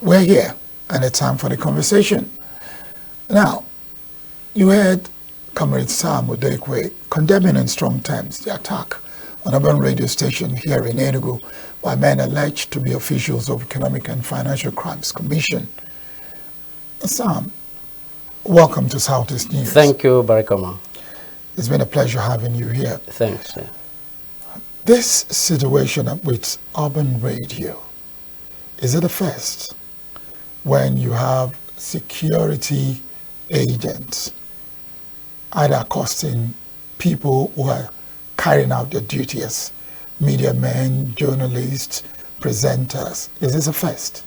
we're here, and it's time for the conversation. Now, you heard Comrade Sam Odekwe condemning in strong terms the attack on urban radio station here in Enugu by men alleged to be officials of Economic and Financial Crimes Commission. Sam, welcome to Southeast News. Thank you, Barikoma. It's been a pleasure having you here. Thanks. Yeah. This situation with urban radio, is it a first when you have security agents either accosting people who are carrying out their duty as media men, journalists, presenters? Is this a first?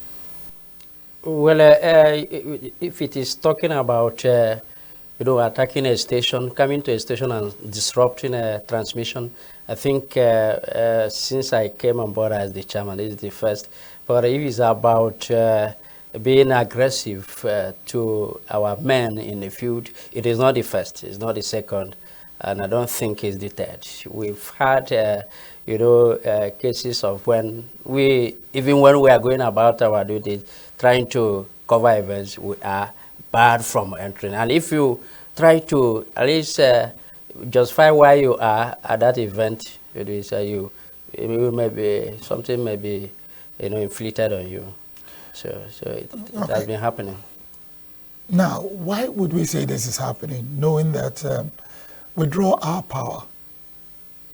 Well, if it is talking about attacking a station, coming to a station and disrupting a transmission, I think since I came on board as the chairman, this is the first. But if it's about being aggressive to our men in the field, it is not the first, it's not the second, and I don't think it's the third. We've had, cases of when we are going about our duties, trying to cover events, we are barred from entering. And if you try to at least justify why you are at that event, it is something may be inflicted on you. So it has been happening. Now, why would we say this is happening, knowing that we draw our power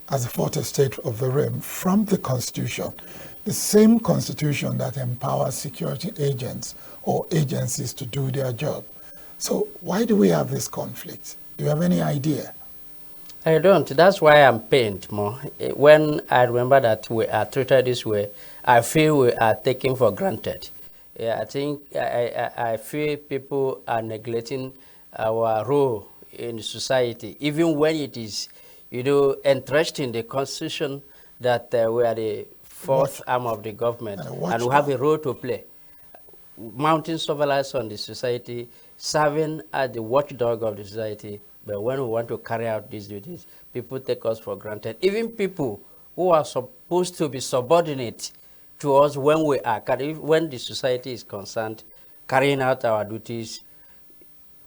as a fourth estate of the realm from the Constitution, the same Constitution that empowers security agents or agencies to do their job? So why do we have this conflict? Do you have any idea? I don't. That's why I'm pained more. When I remember that we are treated this way, I feel we are taken for granted. Yeah, I think I feel people are neglecting our role in society, even when it is, entrenched in the Constitution that we are the fourth arm of the government and we have a role to play. Mounting surveillance on the society, serving as the watchdog of the society. But when we want to carry out these duties, people take us for granted. Even people who are supposed to be subordinate to us when when the society is concerned, carrying out our duties,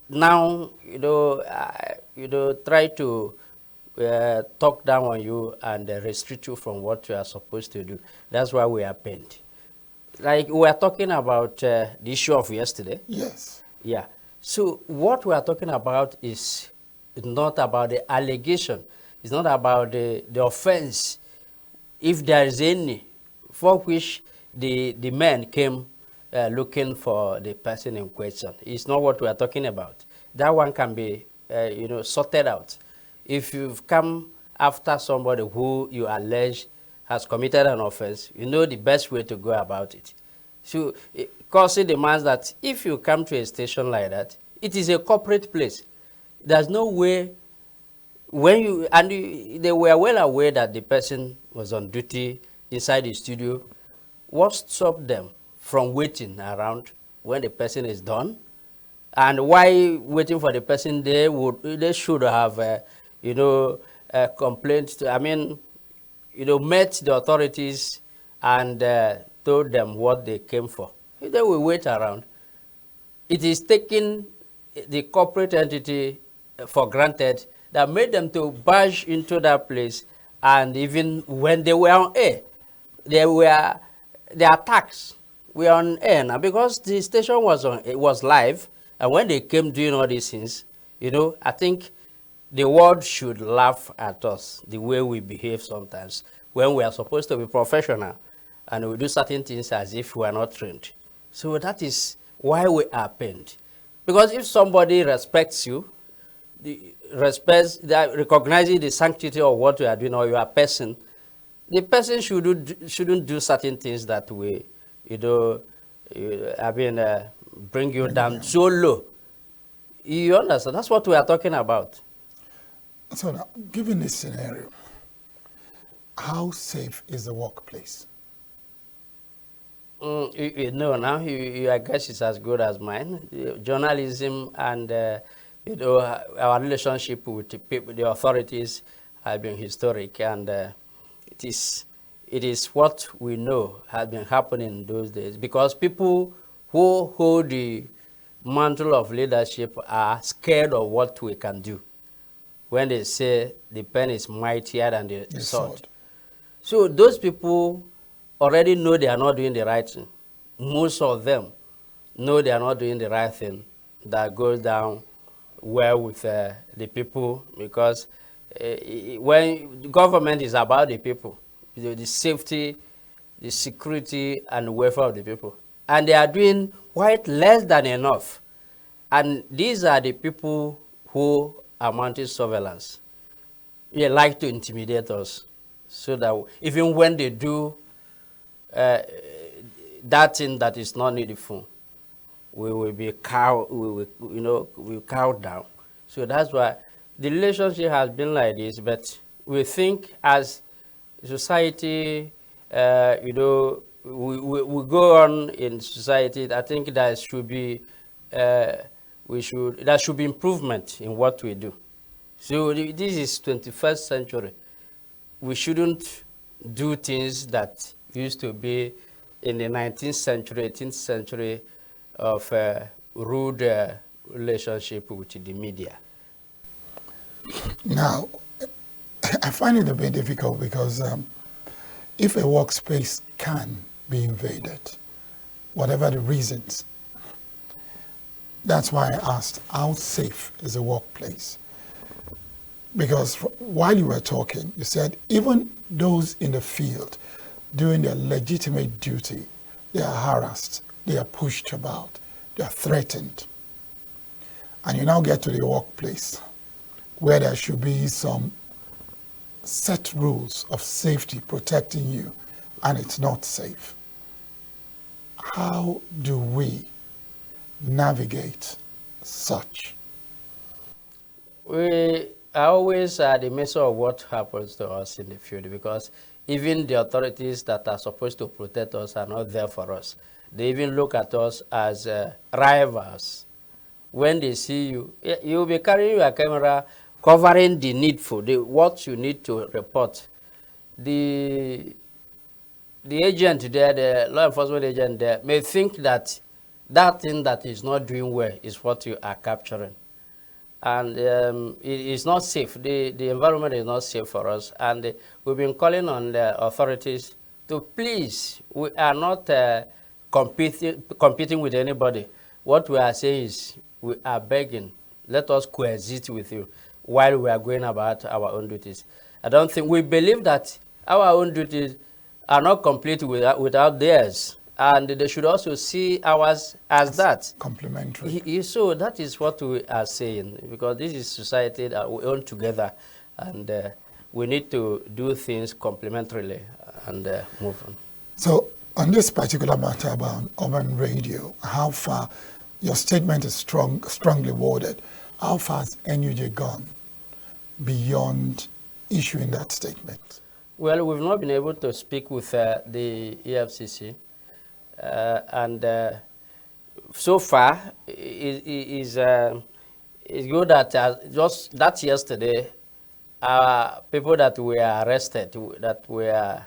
now, try to talk down on you and restrict you from what you are supposed to do. That's why we are pained. Like we are talking about the issue of yesterday. Yes. Yeah. So what we are talking about is not about the allegation. It's not about the offense, if there is any, for which the men came looking for the person in question. It's not what we are talking about. That one can be, sorted out. If you've come after somebody who you allege has committed an offense, you know the best way to go about it. So, Corsi demands that if you come to a station like that, it is a corporate place. There's no way, they were well aware that the person was on duty inside the studio. What stopped them from waiting around when the person is done? And why waiting for the person? They should have, complained met the authorities and told them what they came for. If they will wait around, it is taking the corporate entity for granted that made them to barge into that place. And even when they were on air, their attacks were on air now because the station was live. And when they came doing all these things, I think the world should laugh at us the way we behave sometimes when we are supposed to be professional and we do certain things as if we are not trained. So that is why we are pained. Because if somebody respects you, recognizing the sanctity of what you are doing or your person, the person shouldn't do certain things that way, bring you down so low. You understand? That's what we are talking about. So now, given this scenario, how safe is the workplace? Now your guess is as good as mine. Journalism and our relationship with the authorities have been historic, and it is what we know has been happening in those days, because people who hold the mantle of leadership are scared of what we can do when they say the pen is mightier than the sword. So those people already know they are not doing the right thing. Most of them know they are not doing the right thing. That goes down well with the people, because when government is about the people, the safety, the security, and the welfare of the people. And they are doing quite less than enough. And these are the people who are mounting surveillance. They like to intimidate us, so that even when they do that thing that is not needful, we will be we cow down. So that's why the relationship has been like this. But we think as society, we go on in society. I think there should be there should be improvement in what we do. So this is 21st century. We shouldn't do things that used to be in the 19th century, 18th century of rude relationship with the media. Now, I find it a bit difficult because if a workspace can be invaded, whatever the reasons, that's why I asked, how safe is a workplace? Because while you were talking, you said even those in the field doing their legitimate duty, they are harassed, they are pushed about, they are threatened. And you now get to the workplace where there should be some set rules of safety protecting you, and it's not safe. How do we navigate such? We are always at the mercy of what happens to us in the field, because even the authorities that are supposed to protect us are not there for us. They even look at us as rivals. When they see you, you'll be carrying your camera, covering the needful, what you need to report. The agent there, the law enforcement agent there, may think that that thing that is not doing well is what you are capturing. And it is not safe. The environment is not safe for us. And we've been calling on the authorities to please, we are not competing with anybody. What we are saying is we are begging, let us coexist with you while we are going about our own duties. I don't think, we believe that our own duties are not complete without theirs. And they should also see ours as that. Complementary. So that is what we are saying, because this is society that we own together, and we need to do things complementarily and move on. So on this particular matter about urban radio, how far, your statement is strongly worded, how far has NUJ gone beyond issuing that statement? Well, we've not been able to speak with the EFCC. And so far, it's good that just that yesterday, people that were arrested, that were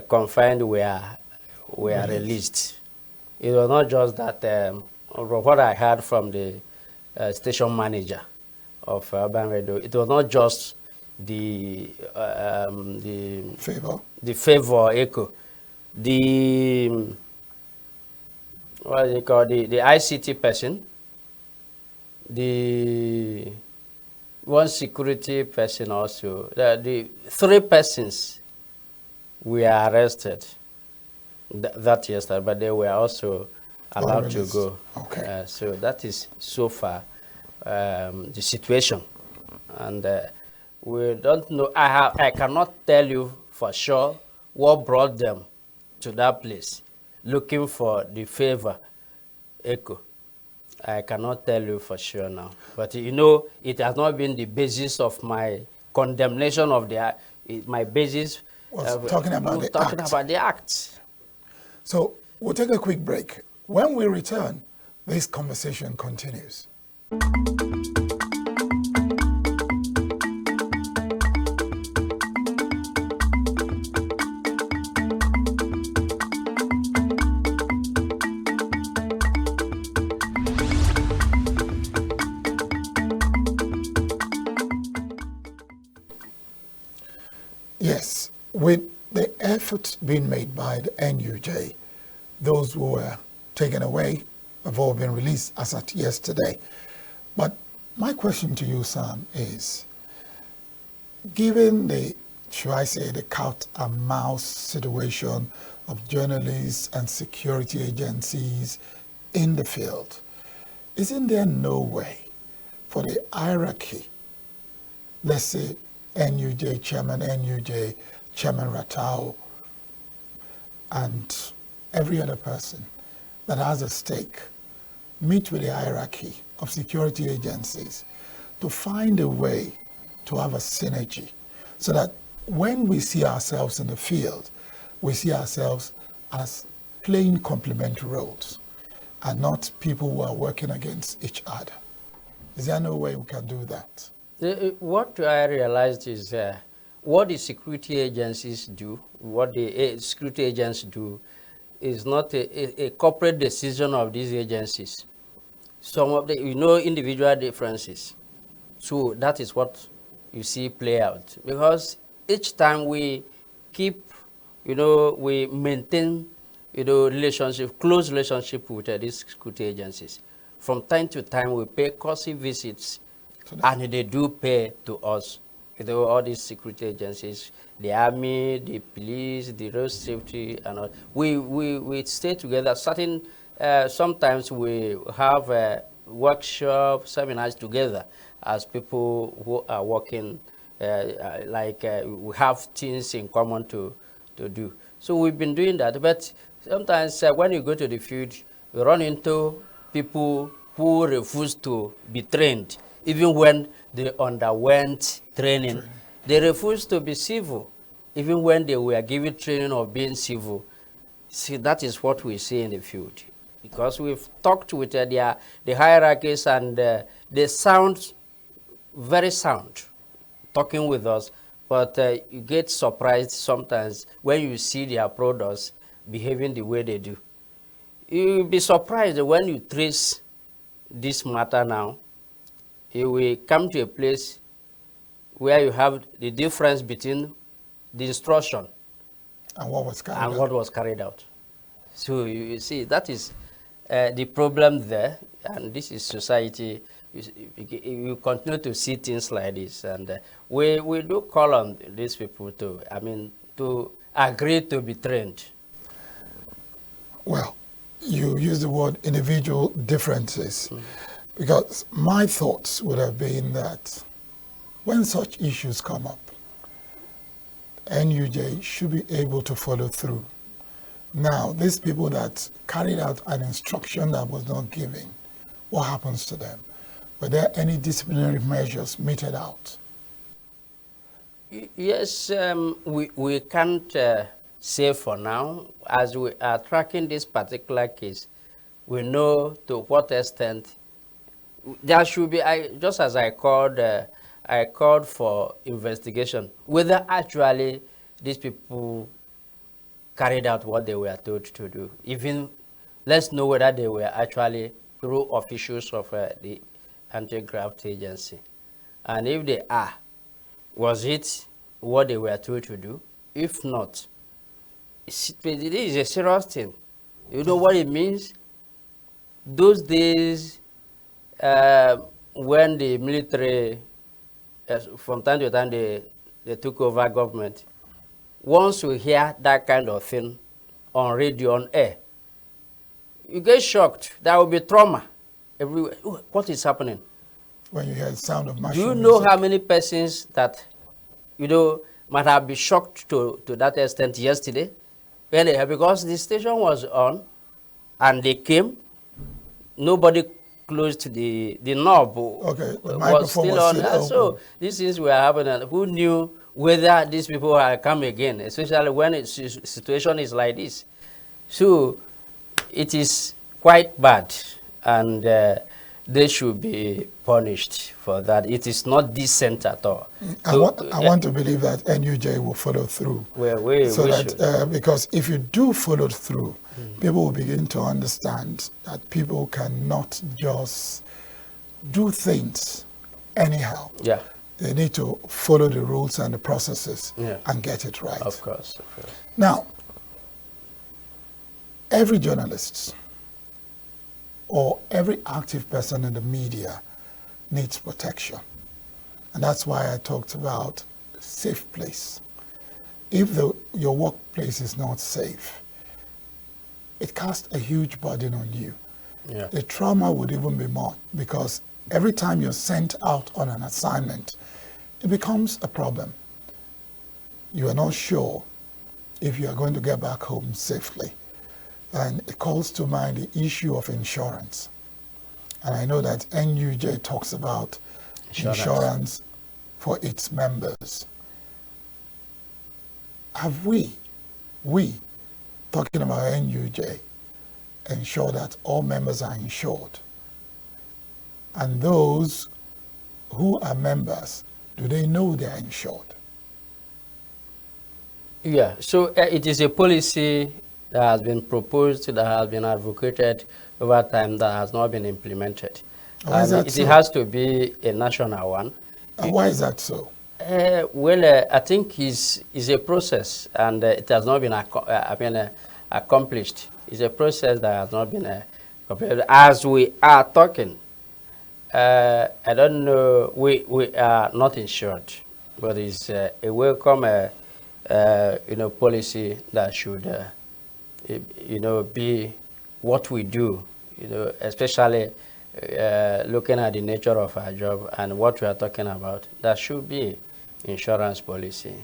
confined, were released. It was not just that. What I heard from the station manager of Urban Radio, it was not just the favor echo, what is it called? The ICT person, the one security person also. The 3 persons were arrested that yesterday, but they were also allowed to go. Okay. So that is so far the situation, and we don't know. I cannot tell you for sure what brought them to that place, looking for the favor echo. I cannot tell you for sure now. But it has not been the basis of my condemnation of my basis was talking about the act. So we'll take a quick break. When we return, this conversation continues. Yes, with the effort being made by the NUJ, those who were taken away have all been released as at yesterday. But my question to you, Sam, is given the, should I say, the cat and mouse situation of journalists and security agencies in the field, isn't there no way for the hierarchy, let's say NUJ Chairman Ratao, and every other person that has a stake, meet with the hierarchy of security agencies to find a way to have a synergy so that when we see ourselves in the field, we see ourselves as playing complementary roles and not people who are working against each other. Is there no way we can do that? What I realized is what the security agencies do, what the security agents do, is not a corporate decision of these agencies. Some of the, individual differences. So that is what you see play out. Because each time we keep, we maintain, relationship, close relationship with these security agencies. From time to time, we pay courtesy visits, and they do pay to us. All these security agencies, the army, the police, the road safety, and all. We stay together. Sometimes we have workshops, seminars together as people who are working, we have things in common to do. So we've been doing that. But sometimes when you go to the field, you run into people who refuse to be trained, even when they underwent training. They refuse to be civil, even when they were given training of being civil. See, that is what we see in the field. Because we've talked with the hierarchies, and they sound very sound talking with us, but you get surprised sometimes when you see their products behaving the way they do. You'll be surprised when you trace this matter now. You will come to a place where you have the difference between the instruction and what was carried out. So you see, that is the problem there, and this is society. You continue to see things like this, and we do call on these people to agree to be trained. Well, you use the word individual differences, because my thoughts would have been that when such issues come up, NUJ should be able to follow through. Now, these people that carried out an instruction that was not given, what happens to them? Were there any disciplinary measures meted out? Yes, we can't say for now. As we are tracking this particular case, we know to what extent there should be. Just as I called for investigation, whether actually these people carried out what they were told to do. Even let's know whether they were actually through officials of the anti-graft agency. And if they are, was it what they were told to do? If not, it is a serious thing. You know what it means? Those days when the military, from time to time, they took over government, once you hear that kind of thing on radio, on air, you get shocked. There will be trauma everywhere. What is happening? When you hear the sound of martial Do you know music? how many persons that, might have been shocked to that extent yesterday? Because the station was on and they came, nobody closed the knob. Okay, the was still on. Open. So these things were happening. Who knew whether these people will come again, especially when the situation is like this? So it is quite bad, and they should be punished for that. It is not decent at all. I want to believe that NUJ will follow through. Because if you do follow through, people will begin to understand that people cannot just do things anyhow. Yeah. they need to follow the rules and the processes Yeah. and get it right. Of course. Of course. Now, every journalist or every active person in the media needs protection. And that's why I talked about safe place. If your workplace is not safe, it casts a huge burden on you. Yeah. The trauma would even be more, because every time you're sent out on an assignment, it becomes a problem. You are not sure if you are going to get back home safely. And it calls to mind the issue of insurance. And I know that NUJ talks about insurance for its members. Have we, talking about NUJ, ensure that all members are insured? And those who are members, do they know they are insured? Yeah, so it is a policy that has been proposed, that has been advocated over time, that has not been implemented. Why is that It so? has to be a national one. And why is that so? I think it's a process, and it has not been accomplished. It's a process that has not been completed. As we are talking, I don't know, we are not insured, but it's a welcome policy that should be what we do, especially looking at the nature of our job and what we are talking about. That should be insurance policy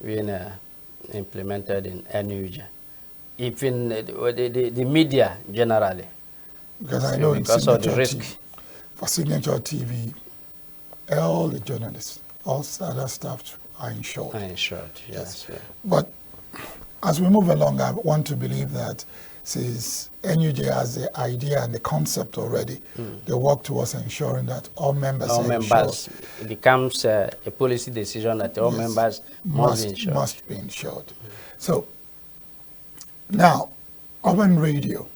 being implemented in NUJ, even the media generally. Because I know because of the risk. For Signature TV, all the journalists, all other staff are insured. Are insured, yes. But as we move along, I want to believe that since NUJ has the idea and the concept already, they work towards ensuring that all members are insured. It becomes a policy decision that all members must be insured. Must be insured. So now, Urban Radio,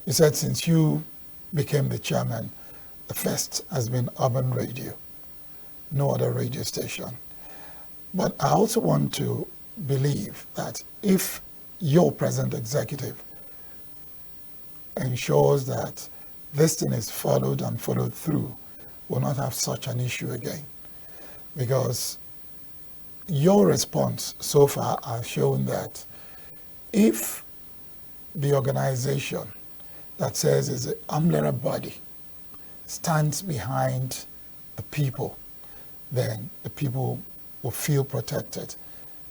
you said since you became the chairman, the first has been Urban Radio, no other radio station. But I also want to believe that if your present executive ensures that this thing is followed and followed through, we'll not have such an issue again. Because your response so far has shown that if the organization that says is an umbrella body stands behind the people, then the people will feel protected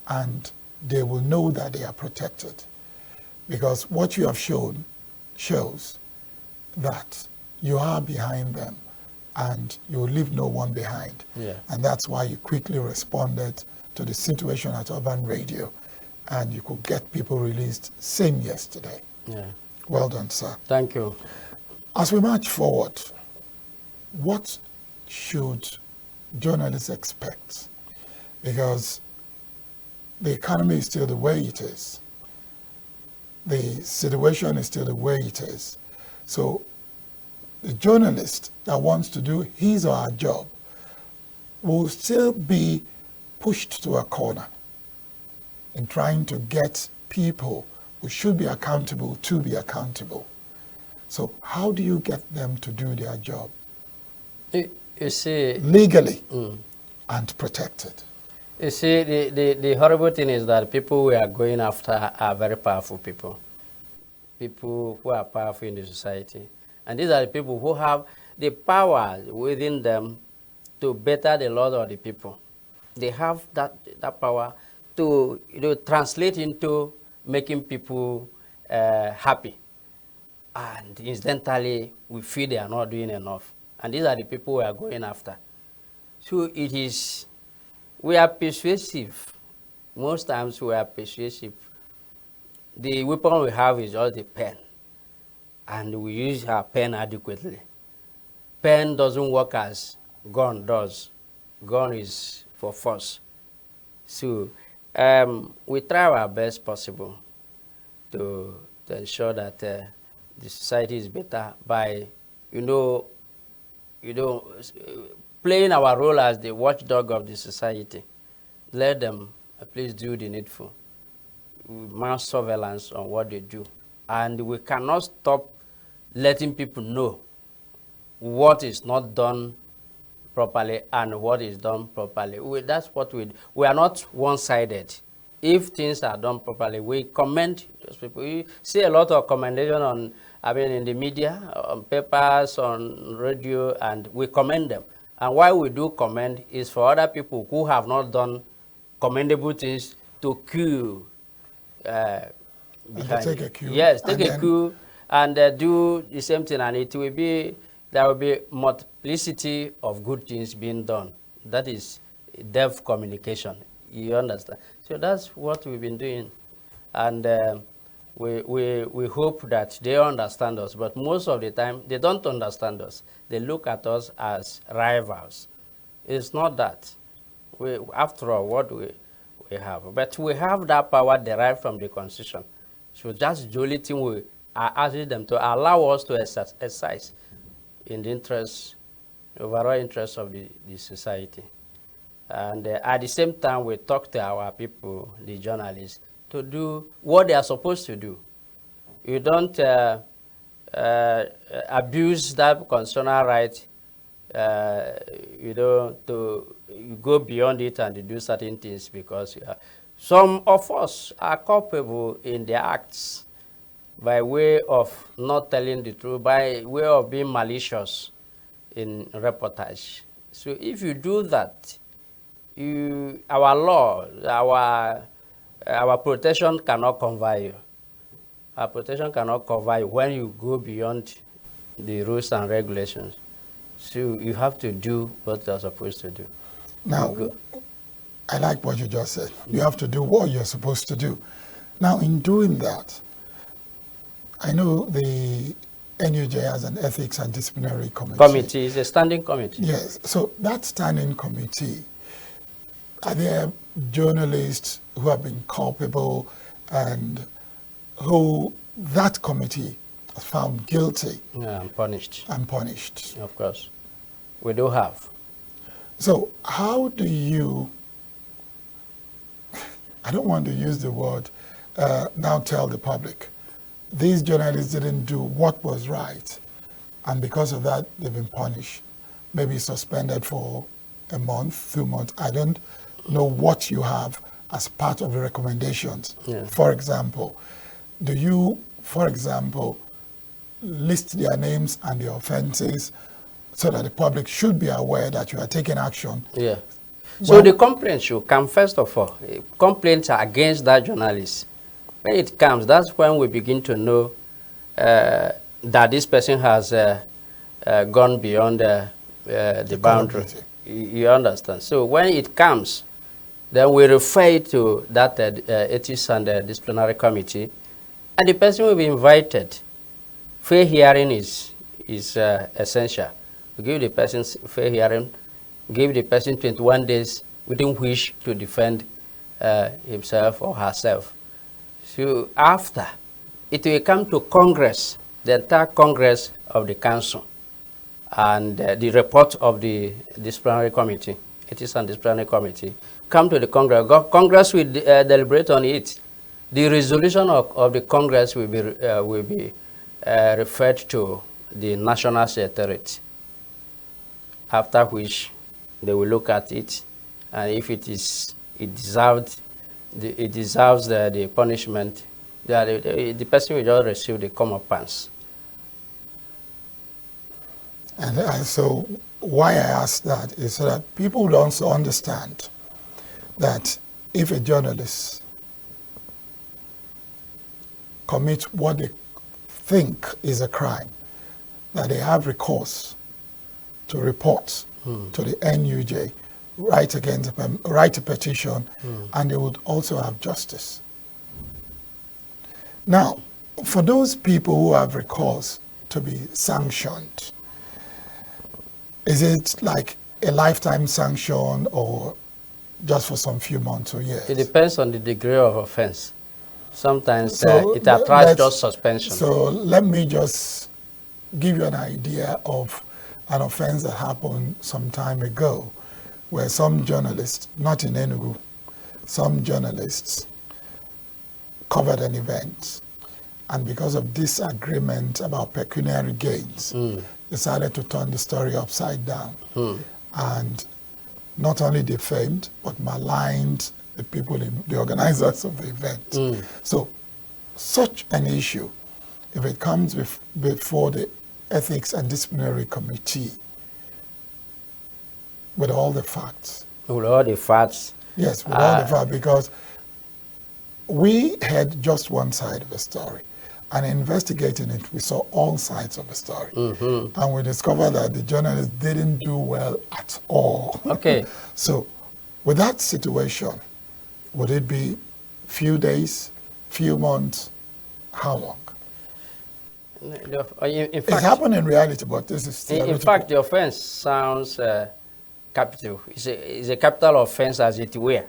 and they will know that they are protected. Because what you have shown shows that you are behind them and you will leave no one behind. Yeah. And that's why you quickly responded to the situation at Urban Radio and you could get people released same yesterday. Yeah. Well done, sir. Thank you. As we march forward, what should journalists expect? Because the economy is still the way it is. The situation is still the way it is. So the journalist that wants to do his or her job will still be pushed to a corner in trying to get people who should be accountable to be accountable. So how do you get them to do their job? You see, legally and protected. You see, the horrible thing is that people we are going after are very powerful people. People who are powerful in the society. And these are the people who have the power within them to better the lot of the people. They have that power to translate into making people happy. And incidentally, we feel they are not doing enough. And these are the people we are going after. So we are persuasive. Most times we are persuasive. The weapon we have is just the pen. And we use our pen adequately. Pen doesn't work as gun does. Gun is for force. So we try our best possible to ensure that the society is better by, playing our role as the watchdog of the society. Let them please do the needful. Mount surveillance on what they do. And we cannot stop letting people know what is not done properly and what is done properly. That's what we do. We are not one-sided. If things are done properly, we commend those people. We see a lot of commendation on, in the media, on papers, on radio, and we commend them. And why we do commend is for other people who have not done commendable things to queue behind. Take a queue. Yes, take a queue and do the same thing, and it will be, there will be multiplicity of good things being done. That is deaf communication. You understand? So that's what we've been doing, and we hope that they understand us. But most of the time, they don't understand us. They look at us as rivals. It's not that. After all, what we have, but we have that power derived from the Constitution. So that's the only thing we are asking them to allow us to exercise in the interest, overall interest of the society. And at the same time, we talk to our people, the journalists, to do what they are supposed to do. You don't abuse that constitutional right, you go beyond it and you do certain things, because some of us are culpable in their acts by way of not telling the truth, by way of being malicious in reportage. So if you do that, our law, our protection cannot cover you. Our protection cannot cover you when you go beyond the rules and regulations. So you have to do what you're supposed to do. Now, I like what you just said. You have to do what you're supposed to do. Now, in doing that, I know the NUJ has an ethics and disciplinary committee. Committee is a standing committee. Yes. So that standing committee, are there journalists who have been culpable and who that committee has found guilty? Yeah, and punished. And punished. Of course. We do have. So how do you, I don't want to use the word, now tell the public, these journalists didn't do what was right, and because of that, they've been punished, maybe suspended for a month, 2 months. I don't know what you have as part of the recommendations. Yeah. For example, do you, for example, list their names and their offenses so that the public should be aware that you are taking action? Yeah. So the complaint should come, first of all. Complaints are against that journalist. When it comes, that's when we begin to know that this person has gone beyond the boundary. You understand? So when it comes, then we refer it to that ethics and disciplinary committee, and the person will be invited. Fair hearing is essential. We give the person fair hearing, give the person 21 days within which to defend himself or herself. So after, it will come to Congress, the entire Congress of the Council, and the report of the disciplinary committee, ethics and disciplinary committee, come to the Congress. Congress will deliberate on it. The resolution of the Congress will be referred to the National Secretariat, after which they will look at it, and if it deserves the punishment, the person will just receive the comeuppance. And so why I ask that is so that people would also understand that if a journalist commits what they think is a crime, that they have recourse to report to the NUJ, write a petition, and they would also have justice. Now, for those people who have recourse to be sanctioned, is it like a lifetime sanction or just for some few months or years? It depends on the degree of offense. Sometimes it attracts just suspension. So let me just give you an idea of an offense that happened some time ago where some journalists, not in Enugu, some journalists covered an event, and because of disagreement about pecuniary gains, decided to turn the story upside down and not only defamed, but maligned the people, the organizers of the event. So such an issue, if it comes before the Ethics and Disciplinary Committee, with all the facts. With all the facts. Yes, with all the facts, because we had just one side of the story. And investigating it, we saw all sides of the story. And we discovered that the journalists didn't do well at all. Okay. So with that situation, would it be few days, few months, how long? In fact, it happened in reality, but this is theoretical. In fact, the offense sounds capital. It's a capital offense, as it were.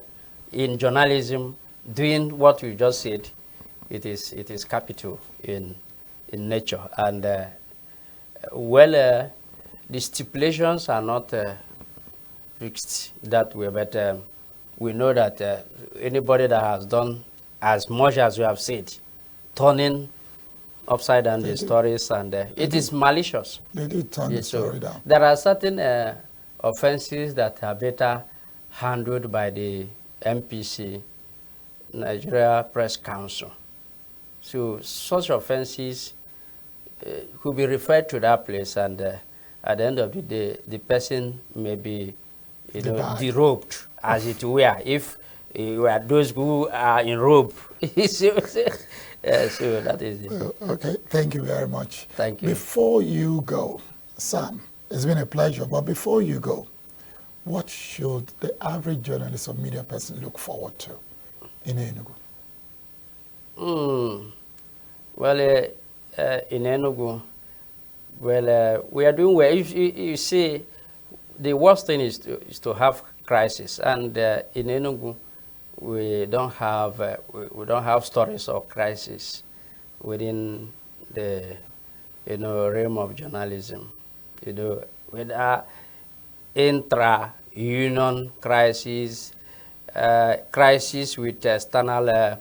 In journalism, doing what you just said, it is capital in nature. And the stipulations are not fixed that way, but we know that anybody that has done as much as you have said, turning upside down the stories, and it is malicious. They did turn the story down. There are certain offenses that are better handled by the MPC, Nigeria Press Council. So such offenses could be referred to that place, and at the end of the day, the person may be derobed, as it were, if you are those who are in robe. So that is it. Okay, thank you very much. Thank you. Before you go, Sam, it's been a pleasure, but before you go, what should the average journalist or media person look forward to in Enugu? Well, in Enugu, we are doing well. You see, the worst thing is to have crisis, and in Enugu, we don't have stories of crisis within the realm of journalism. With our intra-union crisis, crisis with external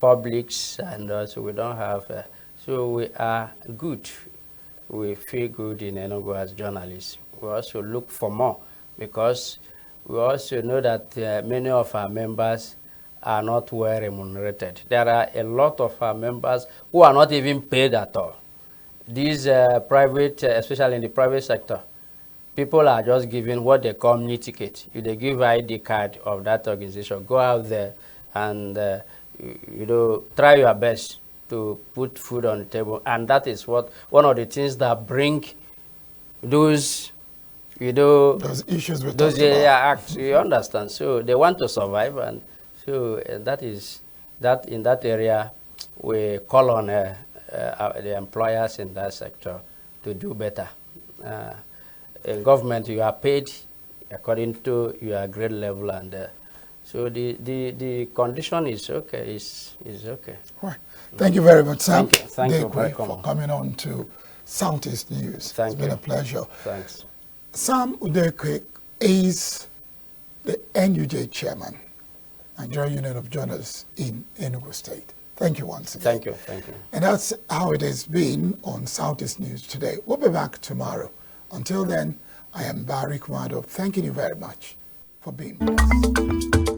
publics, and also we don't have. So we are good. We feel good in Enugu as journalists. We also look for more, because we also know that many of our members are not well remunerated. There are a lot of our members who are not even paid at all. These private, especially in the private sector, people are just given what they call mini ticket. If they give ID card of that organization, go out there and try your best to put food on the table. And that is one of the things that bring those issues with those acts, you understand. So they want to survive, and so that is that in that area we call on the employers in that sector to do better. In government, you are paid according to your grade level, and so the condition is okay. Is okay. Right. Thank you very much, Sam. Thank you for coming on to Southeast News. It's been a pleasure. Thanks. Sam Udekwe is the NUJ chairman, Nigeria Union of Journalists in Enugu State. Thank you once again. Thank you. And that's how it has been on Southeast News today. We'll be back tomorrow. Until then, I am Barry Kumado, thanking you very much for being with us.